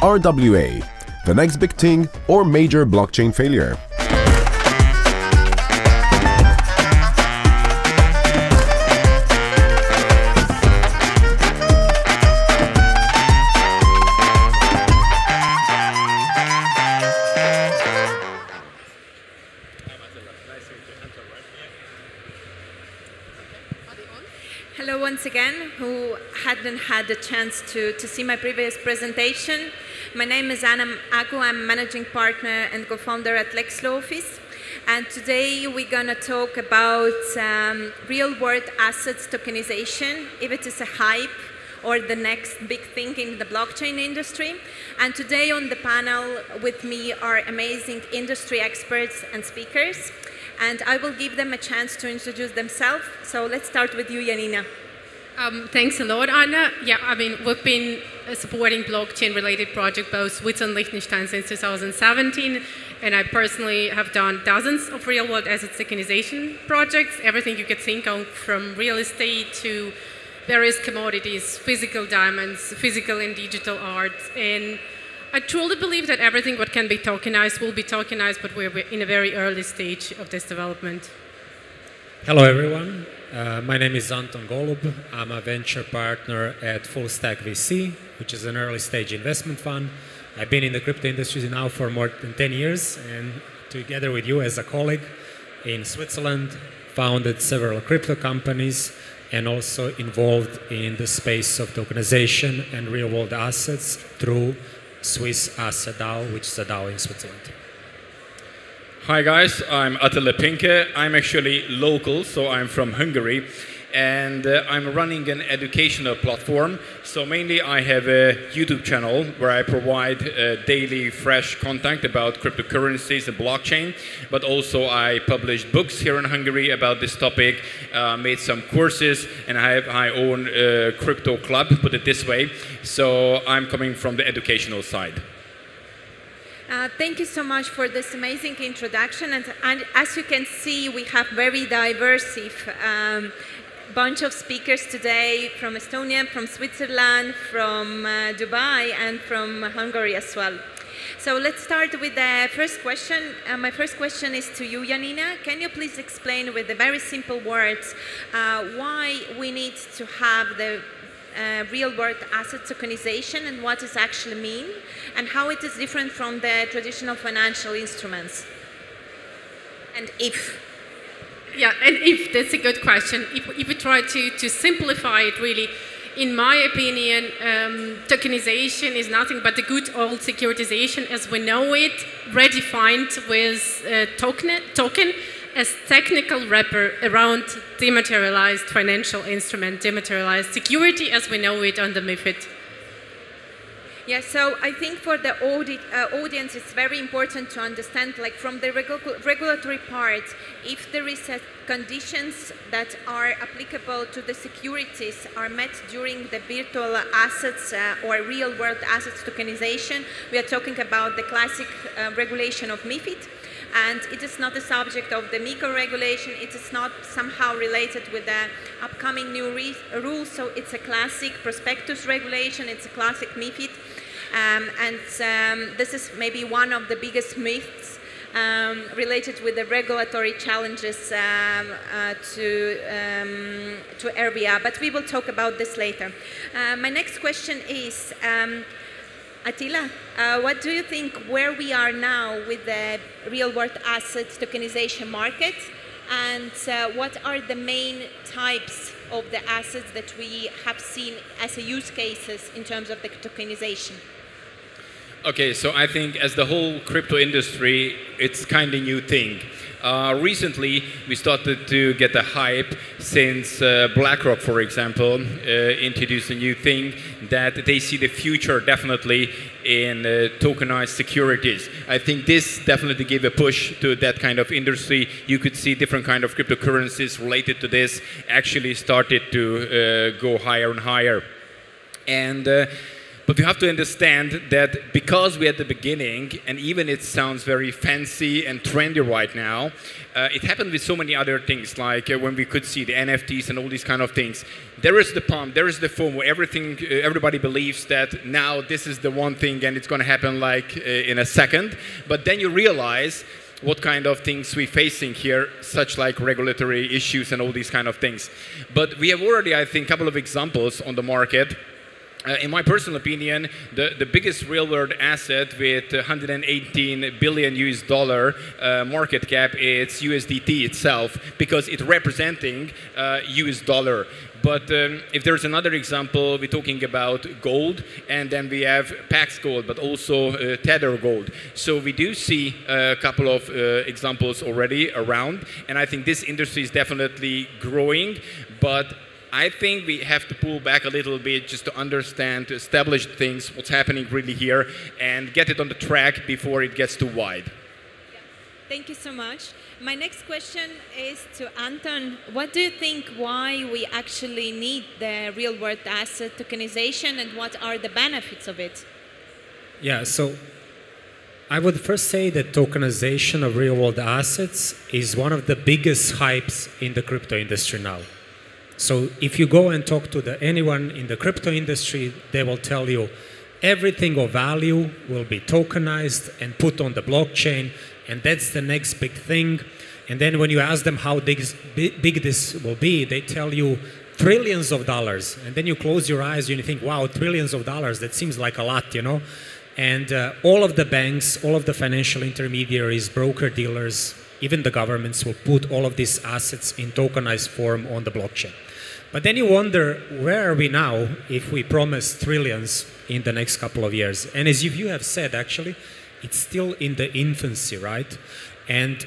RWA, the next big thing or major blockchain failure? Hello once again, who hadn't had the chance to see my previous presentation. My name is Anna Agu. I'm managing partner and co-founder at LEHET office. And today we're going to talk about real-world assets tokenization, if it is a hype or the next big thing in the blockchain industry. And today on the panel with me are amazing industry experts and speakers. And I will give them a chance to introduce themselves. So let's start with you, Janina. Thanks a lot, Anna. Yeah, I mean, we've been supporting blockchain-related projects both Switzerland and Liechtenstein since 2017, and I personally have done dozens of real-world asset tokenization projects, everything you could think of, from real estate to various commodities, physical diamonds, physical and digital art, and I truly believe that everything what can be tokenized will be tokenized, but we're in a very early stage of this development. Hello, everyone. My name is Anton Golub. I'm a venture partner at Full Stack VC, which is an early stage investment fund. I've been in the crypto industry now for more than 10 years, and together with you as a colleague in Switzerland, founded several crypto companies and also involved in the space of tokenization and real-world assets through Swiss Asset DAO, which is a DAO in Switzerland. Hi guys, I'm Attila Pinke. I'm actually local, so I'm from Hungary, and I'm running an educational platform. So mainly I have a YouTube channel where I provide daily fresh content about cryptocurrencies and blockchain, but also I published books here in Hungary about this topic, made some courses, and I have my own crypto club, put it this way. So I'm coming from the educational side. Thank you so much for this amazing introduction. And as you can see, we have very diverse bunch of speakers today from Estonia, from Switzerland, from Dubai, and from Hungary as well. So let's start with the first question. My first question is to you, Janina. Can you please explain with the very simple words why we need to have the real-world asset tokenization and what it actually means, and how it is different from the traditional financial instruments? And if. Yeah, and if, that's a good question. If we try to simplify it really, in my opinion, tokenization is nothing but the good old securitization as we know it, redefined with token as technical wrapper around dematerialized financial instrument, dematerialized security as we know it under MiFID. Yeah, so I think for the audience it's very important to understand, like from the regulatory part, if there is conditions that are applicable to the securities are met during the virtual assets or real-world assets tokenization, we are talking about the classic regulation of MiFID. And it is not the subject of the MiCA regulation. It is not somehow related with the upcoming new rules. So it's a classic prospectus regulation. It's a classic MiFID. This is maybe one of the biggest myths related with the regulatory challenges to RWA. But we will talk about this later. My next question is, Attila, what do you think where we are now with the real-world assets tokenization market, and what are the main types of the assets that we have seen as a use cases in terms of the tokenization? Okay, so I think as the whole crypto industry, it's kind of new thing. Recently, we started to get a hype since BlackRock, for example, introduced a new thing that they see the future definitely in tokenized securities. I think this definitely gave a push to that kind of industry. You could see different kind of cryptocurrencies related to this actually started to go higher and higher. And But you have to understand that because we're at the beginning, and even it sounds very fancy and trendy right now, it happened with so many other things, like when we could see the NFTs and all these kind of things. There is the pump, there is the FOMO, everything, everybody believes that now this is the one thing and it's going to happen like in a second. But then you realize what kind of things we're facing here, such like regulatory issues and all these kind of things. But we have already, I think, a couple of examples on the market. In my personal opinion, the biggest real-world asset with 118 billion US dollar market cap is USDT itself, because it's representing US dollar. But if there's another example, we're talking about gold, and then we have Pax Gold, but also Tether Gold. So we do see a couple of examples already around, and I think this industry is definitely growing, but I think we have to pull back a little bit just to understand, to establish things, what's happening really here, and get it on the track before it gets too wide. Yeah. Thank you so much. My next question is to Anton. What do you think why we actually need the real-world asset tokenization, and what are the benefits of it? Yeah, so I would first say that tokenization of real-world assets is one of the biggest hypes in the crypto industry now. So if you go and talk to anyone in the crypto industry, they will tell you everything of value will be tokenized and put on the blockchain, and that's the next big thing. And then when you ask them how big this will be, they tell you trillions of dollars. And then you close your eyes and you think, wow, trillions of dollars, that seems like a lot, you know? And all of the banks, all of the financial intermediaries, broker-dealers, even the governments will put all of these assets in tokenized form on the blockchain. But then you wonder, where are we now if we promise trillions in the next couple of years? And as you have said, actually, it's still in the infancy, right? And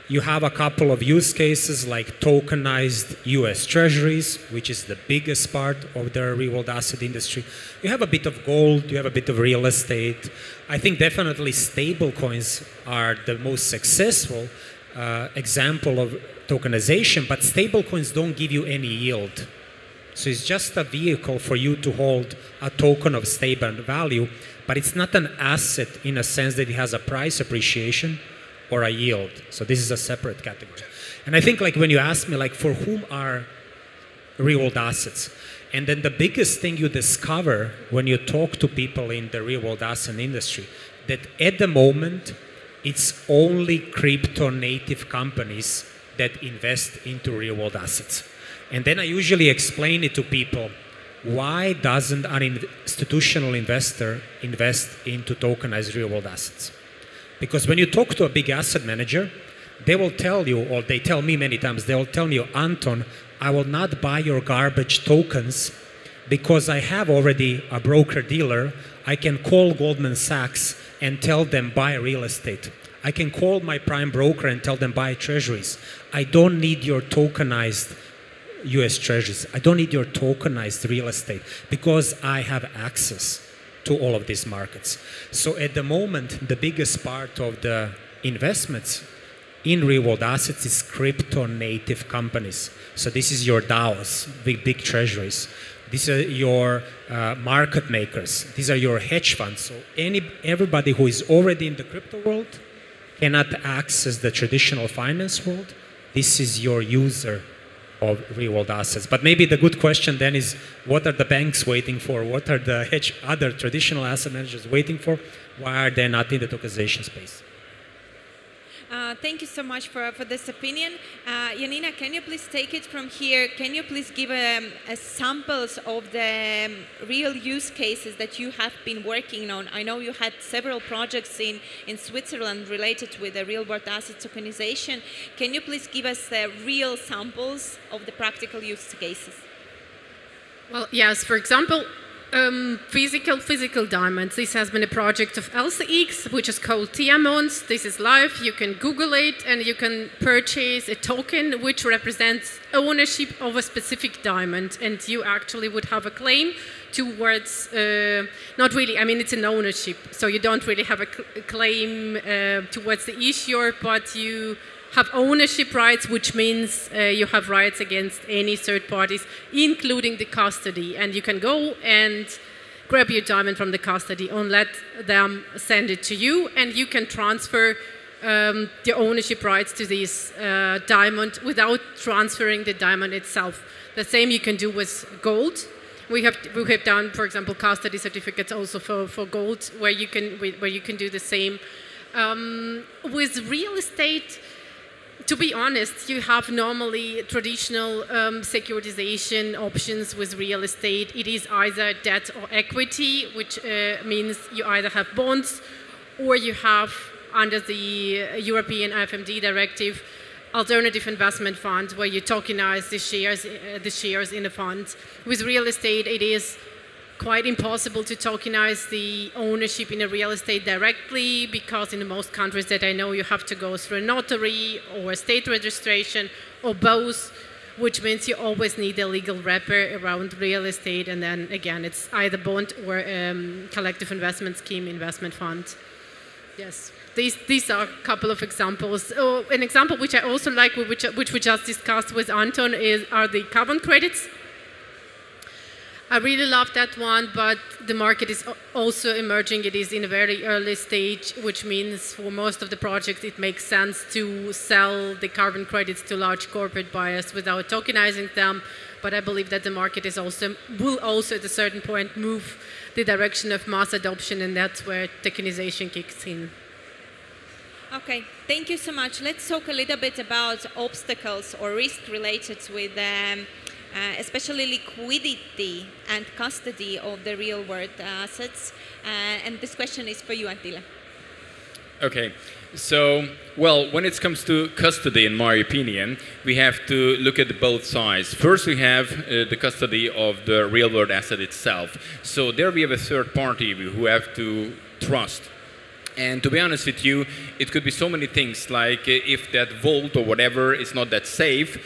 you have a couple of use cases like tokenized US treasuries, which is the biggest part of the real-world asset industry. You have a bit of gold, you have a bit of real estate. I think definitely stable coins are the most successful example of tokenization, but stablecoins don't give you any yield. So it's just a vehicle for you to hold a token of stable value, but it's not an asset in a sense that it has a price appreciation or a yield. So this is a separate category. And I think like when you ask me like for whom are real-world assets, and then the biggest thing you discover when you talk to people in the real-world asset industry, that at the moment it's only crypto-native companies that invest into real-world assets. And then I usually explain it to people, why doesn't an institutional investor invest into tokenized real-world assets? Because when you talk to a big asset manager, they will tell you, or they tell me many times, they will tell me, Anton, I will not buy your garbage tokens because I have already a broker-dealer. I can call Goldman Sachs and tell them buy real estate. I can call my prime broker and tell them buy treasuries. I don't need your tokenized US treasuries. I don't need your tokenized real estate because I have access to all of these markets. So at the moment, the biggest part of the investments in real-world assets is crypto-native companies. So this is your DAOs, big treasuries. These are your market makers. These are your hedge funds. So everybody who is already in the crypto world cannot access the traditional finance world. This is your user of real-world assets. But maybe the good question then is, what are the banks waiting for? What are the other traditional asset managers waiting for? Why are they not in the tokenization space? Thank you so much for this opinion. Janina, can you please take it from here? Can you please give samples of the real use cases that you have been working on? I know you had several projects in Switzerland related with the real-world asset tokenization. Can you please give us real samples of the practical use cases? Well, yes, for example, physical diamonds. This has been a project of LCX, which is called Diamonds. This is live. You can Google it and you can purchase a token which represents ownership of a specific diamond. And you actually would have a claim towards, not really, I mean, it's an ownership. So you don't really have a claim towards the issuer, but you have ownership rights, which means you have rights against any third parties, including the custody. And you can go and grab your diamond from the custody and let them send it to you, and you can transfer the ownership rights to this diamond without transferring the diamond itself. The same you can do with gold. We have done, for example, custody certificates also for gold, where you can do the same. With real estate, to be honest, you have normally traditional securitization options with real estate. It is either debt or equity, which means you either have bonds or you have, under the European FMD directive, alternative investment funds where you tokenize the shares in the fund. With real estate, it is quite impossible to tokenize the ownership in a real estate directly, because in most countries that I know you have to go through a notary or a state registration or both, which means you always need a legal wrapper around real estate, and then again it's either bond or collective investment scheme investment fund. Yes. These are a couple of examples. Oh, an example which I also like, which we just discussed with Anton, are the carbon credits. I really love that one, but the market is also emerging. It is in a very early stage, which means for most of the projects it makes sense to sell the carbon credits to large corporate buyers without tokenizing them. But I believe that the market will also at a certain point move the direction of mass adoption, and that's where tokenization kicks in. Okay, thank you so much. Let's talk a little bit about obstacles or risk related with especially liquidity and custody of the real world assets. And this question is for you, Attila. Okay, so, well, when it comes to custody, in my opinion, we have to look at both sides. First, we have the custody of the real world asset itself. So there we have a third party who have to trust. And to be honest with you, it could be so many things, like if that vault or whatever is not that safe,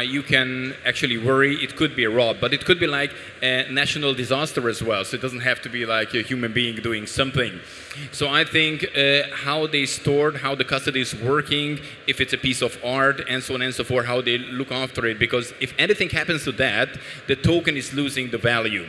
you can actually worry it could be robbed. But it could be like a national disaster as well, so it doesn't have to be like a human being doing something. So I think how they stored, how the custody is working, if it's a piece of art, and so on and so forth, how they look after it. Because if anything happens to that, the token is losing the value.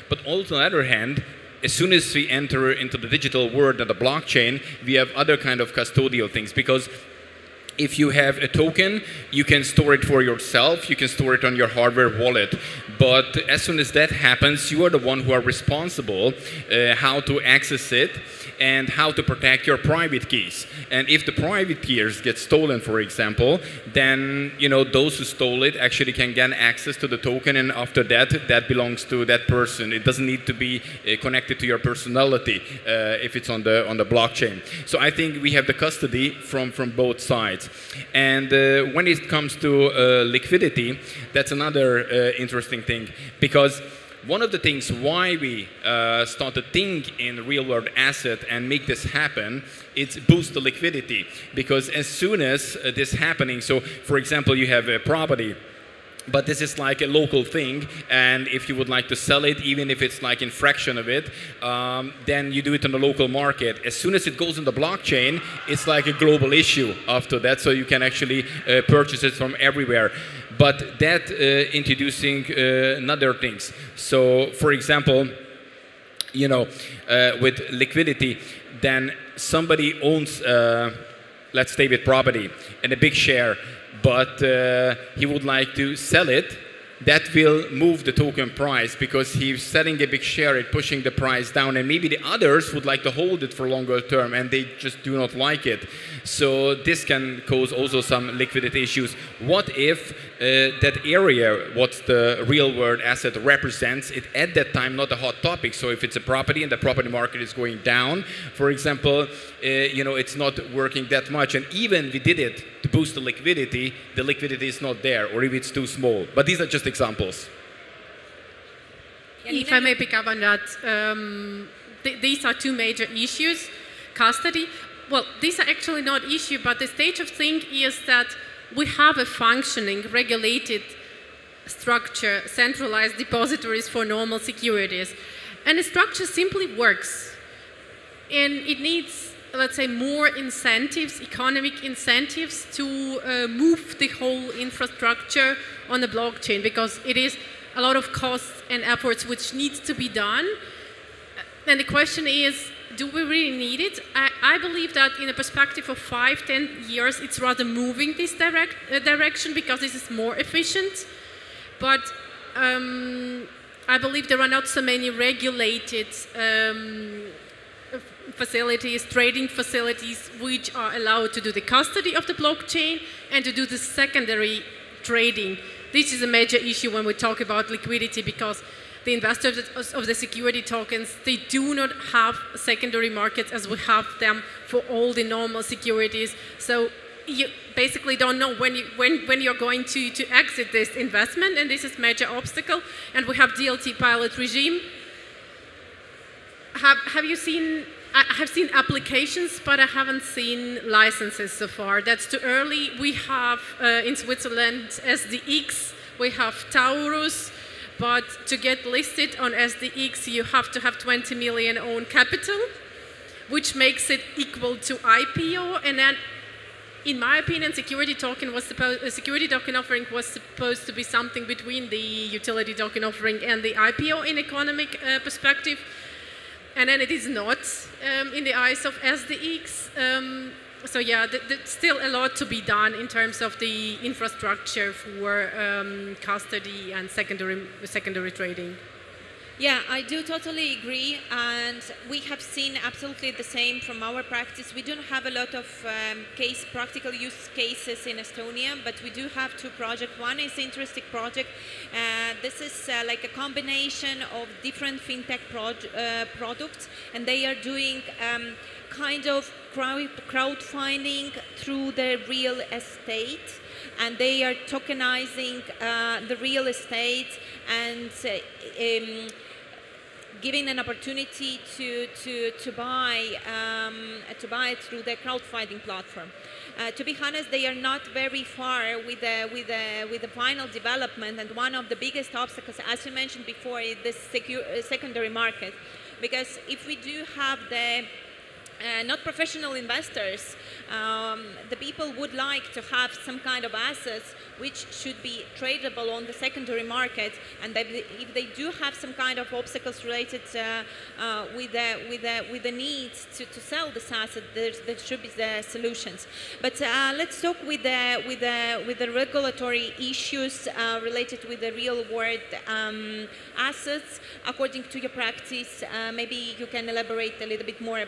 But also on the other hand, as soon as we enter into the digital world and the blockchain, we have other kind of custodial things. Because if you have a token, you can store it for yourself, you can store it on your hardware wallet. But as soon as that happens, you are the one who are responsible how to access it and how to protect your private keys. And if the private keys get stolen, for example, then those who stole it actually can gain access to the token, and after that, that belongs to that person. It doesn't need to be connected to your personality if it's on the blockchain. So I think we have the custody from both sides. And when it comes to liquidity, that's another interesting thing, because one of the things why we start to think in real-world asset and make this happen, it's boost the liquidity. Because as soon as this happening, so for example, you have a property, but this is like a local thing, and if you would like to sell it, even if it's like in fraction of it, then you do it on the local market. As soon as it goes on the blockchain, it's like a global issue after that, so you can actually purchase it from everywhere. But that introducing other things. So, for example, with liquidity, then somebody owns, let's say, with property and a big share, but he would like to sell it. That will move the token price, because he's selling a big share, it pushing the price down, and maybe the others would like to hold it for longer term and they just do not like it. So this can cause also some liquidity issues. What if that area, what the real world asset represents, it at that time not a hot topic? So if it's a property and the property market is going down, for example, it's not working that much, and even we did it to boost the liquidity is not there, or if it's too small. But these are just examples. If I may pick up on that, these are two major issues. Custody, well, these are actually not issues, but the stage of thing is that we have a functioning, regulated structure, centralized depositories for normal securities. And the structure simply works. And it needs, let's say, more incentives, economic incentives, to move the whole infrastructure on the blockchain, because it is a lot of costs and efforts which needs to be done. And the question is, do we really need it? I believe that in a perspective of 5–10 years, it's rather moving this direction because this is more efficient. But I believe there are not so many regulated facilities, trading facilities, which are allowed to do the custody of the blockchain and to do the secondary trading. This is a major issue when we talk about liquidity, because the investors of the security tokens, they do not have secondary markets as we have them for all the normal securities. So you basically don't know when you're going to exit this investment, and this is a major obstacle. And we have DLT pilot regime. Have you seen? I have seen applications, but I haven't seen licenses so far. That's too early. We have in Switzerland SDX, we have Taurus, but to get listed on SDX, you have to have 20 million own capital, which makes it equal to IPO. And then, in my opinion, security token offering was supposed to be something between the utility token offering and the IPO in economic perspective. And then it is not in the eyes of SDX. So yeah, there's still a lot to be done in terms of the infrastructure for custody and secondary trading. Yeah, I do totally agree, and we have seen absolutely the same from our practice. We don't have a lot of practical use cases in Estonia, but we do have two projects. One is interesting project. This is like a combination of different fintech products, and they are doing kind of crowdfunding through the real estate, and they are tokenizing the real estate and giving an opportunity to buy through the crowdfunding platform. To be honest, they are not very far with the final development, and one of the biggest obstacles, as you mentioned before, is the secondary market, because if we do have the not professional investors, the people would like to have some kind of assets which should be tradable on the secondary market, and if they do have some kind of obstacles related with the needs to sell this asset, there should be the solutions. But let's talk with the regulatory issues related with the real world assets. According to your practice, maybe you can elaborate a little bit more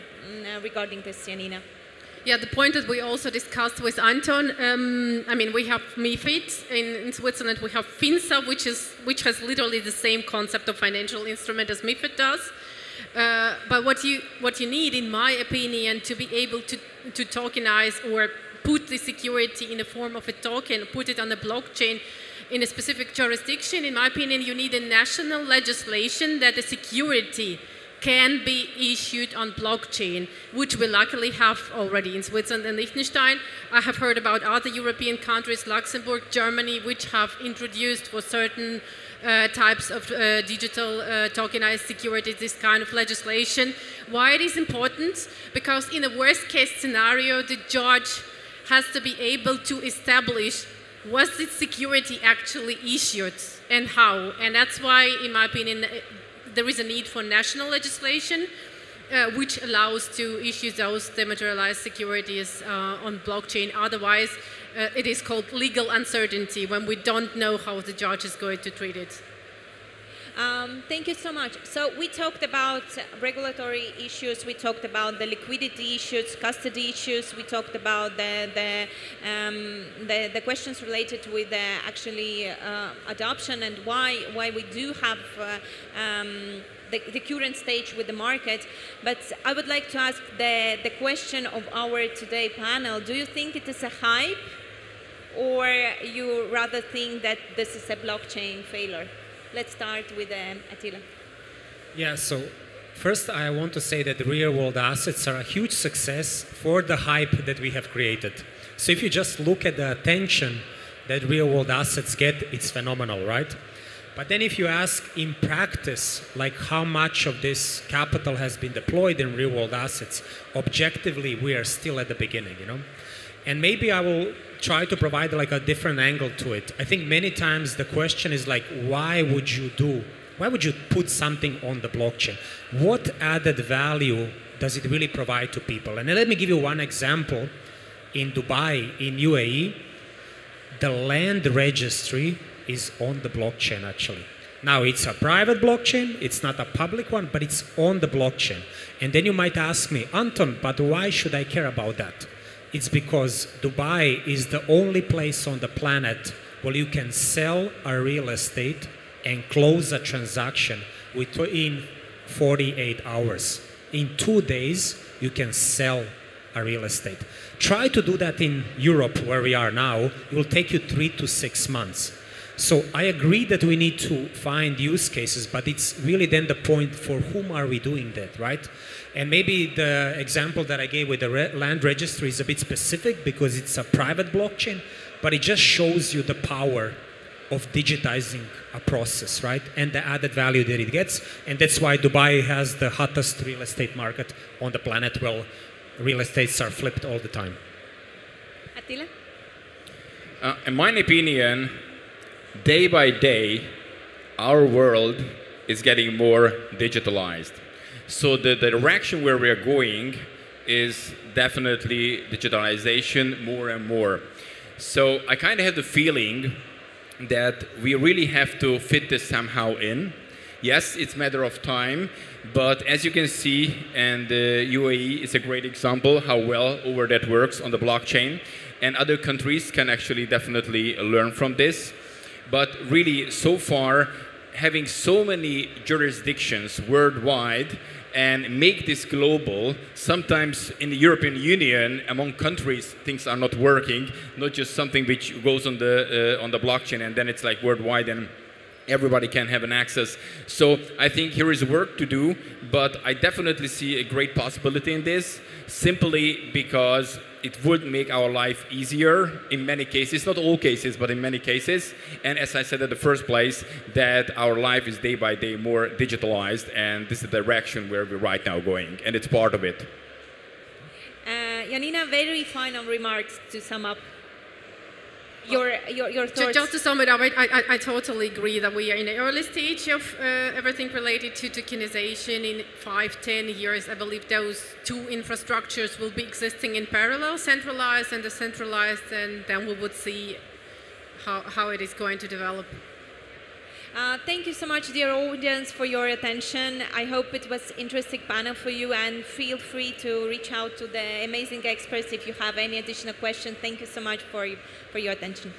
regarding this, Janina. Yeah, the point that we also discussed with Anton, I mean, we have MiFID in Switzerland, we have FinSA, which has literally the same concept of financial instrument as MiFID does. But what you need, in my opinion, to be able to tokenize or put the security in the form of a token, put it on the blockchain in a specific jurisdiction, in my opinion, you need a national legislation that the security can be issued on blockchain, which we luckily have already in Switzerland and Liechtenstein. I have heard about other European countries, Luxembourg, Germany, which have introduced for certain types of digital tokenized securities this kind of legislation. Why it is important? Because in a worst case scenario, the judge has to be able to establish, was this security actually issued and how? And that's why, in my opinion, there is a need for national legislation which allows to issue those dematerialized securities on blockchain. Otherwise, it is called legal uncertainty when we don't know how the judge is going to treat it. Thank you so much. So we talked about regulatory issues, we talked about the liquidity issues, custody issues, we talked about the questions related with actually adoption and why we do have the current stage with the market. But I would like to ask the question of our today panel. Do you think it is a hype, or you rather think that this is a blockchain failure? Let's start with Attila. Yeah, so first I want to say that the real-world assets are a huge success for the hype that we have created. So if you just look at the attention that real-world assets get, it's phenomenal, right? But then if you ask in practice, like how much of this capital has been deployed in real-world assets, objectively we are still at the beginning, you know? And maybe I will try to provide like a different angle to it. I think many times the question is like, why would you do Why would you put something on the blockchain? What added value does it really provide to people? And let me give you one example. In Dubai, in UAE, the land registry is on the blockchain actually. Now it's a private blockchain, it's not a public one, but it's on the blockchain. And then you might ask me, Anton, but why should I care about that? It's because Dubai is the only place on the planet where you can sell a real estate and close a transaction within 48 hours. In 2 days, you can sell a real estate. Try to do that in Europe, where we are now. It will take you 3 to 6 months. So I agree that we need to find use cases, but it's really then the point for whom are we doing that, right? And maybe the example that I gave with the land registry is a bit specific because it's a private blockchain, but it just shows you the power of digitizing a process, right? And the added value that it gets. And that's why Dubai has the hottest real estate market on the planet. Well, real estates are flipped all the time. Attila? In my opinion, day by day, our world is getting more digitalized. So the direction where we are going is definitely digitalization more and more. So I kind of have the feeling that we really have to fit this somehow in. Yes, it's a matter of time, but as you can see, and UAE is a great example how well over that works on the blockchain, and other countries can actually definitely learn from this. But really, so far, having so many jurisdictions worldwide and make this global, sometimes in the European Union, among countries, things are not working, not just something which goes on the blockchain and then it's like worldwide and everybody can have an access. So I think here is work to do, but I definitely see a great possibility in this, simply because it would make our life easier in many cases, not all cases, but in many cases. And as I said at the first place, that our life is day by day more digitalized, and this is the direction where we're right now going, and it's part of it. Janina, very final remarks to sum up your thoughts. Just to sum it up, I totally agree that we are in the early stage of everything related to tokenization. In 5-10 years, I believe those two infrastructures will be existing in parallel, centralized and decentralized, and then we would see how it is going to develop. Thank you so much, dear audience, for your attention. I hope it was an interesting panel for you, and feel free to reach out to the amazing experts if you have any additional questions. Thank you so much for your attention.